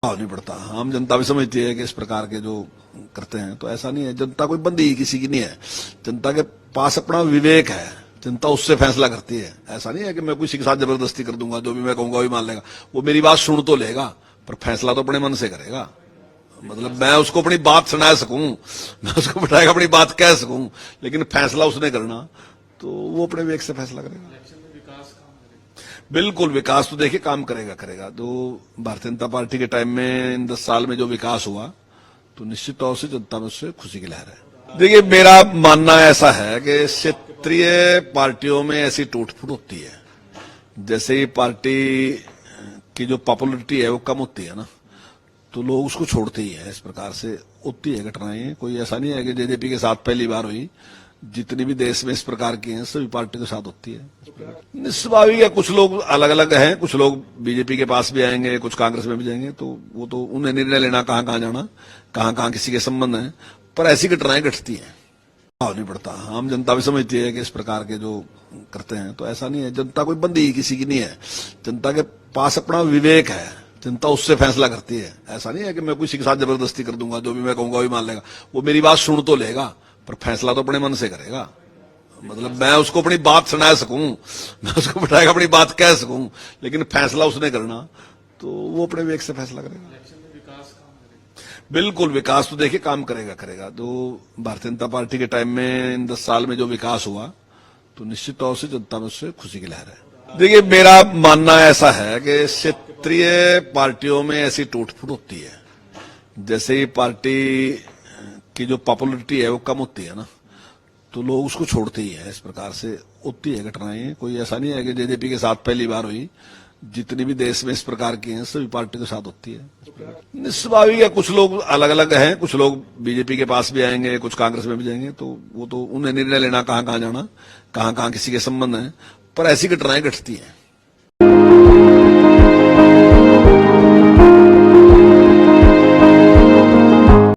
भाव नहीं पड़ता। आम जनता भी समझती है कि इस प्रकार के जो करते हैं, तो ऐसा नहीं है। जनता कोई बंदी किसी की नहीं है, जनता के पास अपना विवेक है, जनता उससे फैसला करती है। ऐसा नहीं है कि मैं किसी के साथ जबरदस्ती कर दूंगा, जो भी मैं कहूंगा वही मान लेगा। वो मेरी बात सुन तो लेगा, पर फैसला तो अपने मन से करेगा। मतलब मैं उसको अपनी बात सुना सकूं, मैं उसको बिठाएगा अपनी बात कह सकूं, लेकिन फैसला उसने करना, तो वो अपने विवेक से फैसला करेगा। बिल्कुल, विकास तो देखिए काम करेगा करेगा। तो भारतीय जनता पार्टी के टाइम में इन 10 साल में जो विकास हुआ, तो निश्चित तौर से जनता में उससे खुशी की लहर है। देखिए, मेरा मानना ऐसा है कि क्षेत्रीय पार्टियों में ऐसी टूट फूट होती है, जैसे ही पार्टी की जो पॉपुलरिटी है वो कम होती है ना, तो लोग उसको छोड़ते ही है। इस प्रकार से होती है घटनाएं। कोई ऐसा नहीं है कि जेजेपी के साथ पहली बार हुई, जितनी भी देश में इस प्रकार की हैं सभी पार्टी के साथ होती है। स्वाभाविक है, कुछ लोग अलग अलग हैं, कुछ लोग बीजेपी के पास भी आएंगे, कुछ कांग्रेस में भी जाएंगे, तो वो तो उन्हें निर्णय लेना कहाँ कहाँ जाना, कहाँ कहाँ किसी के संबंध है, पर ऐसी घटनाएं घटती हैं। भाव नहीं पड़ता। आम जनता भी समझती है कि इस प्रकार के जो करते हैं, तो ऐसा नहीं है। जनता कोई बंदी किसी की नहीं है, जनता के पास अपना विवेक है, जनता उससे फैसला करती है। ऐसा नहीं है कि मैं किसी के साथ जबरदस्ती कर दूंगा, जो भी मैं कहूंगा वही मान लेगा। वो मेरी बात सुन तो लेगा, पर फैसला तो अपने मन से करेगा। मतलब मैं उसको अपनी बात सुना सकूं, मैं उसको बिठाएगा अपनी बात कह सकूं, लेकिन फैसला उसने करना, तो वो अपने विवेक से फैसला करेगा। बिल्कुल, विकास तो देखिए काम करेगा करेगा। तो भारतीय जनता पार्टी के टाइम में इन 10 साल में जो विकास हुआ, तो निश्चित तौर से जनता में उससे खुशी की लहर है। देखिए, मेरा मानना ऐसा है कि क्षेत्रीय पार्टियों में ऐसी टूट फूट होती है, जैसे ही पार्टी की जो पॉपुलरिटी है वो कम होती है ना, तो लोग उसको छोड़ते ही है। इस प्रकार से होती है घटनाएं। कोई ऐसा नहीं है कि जेजेपी के साथ पहली बार हुई, जितनी भी देश में इस प्रकार की हैं सभी पार्टी के साथ होती है। स्वाभाविक है, कुछ लोग अलग अलग हैं, कुछ लोग बीजेपी के पास भी आएंगे, कुछ कांग्रेस में भी जाएंगे, तो वो तो उन्हें निर्णय लेना कहाँ कहाँ जाना, कहाँ कहाँ किसी के संबंध है, पर ऐसी घटनाएं घटती हैं।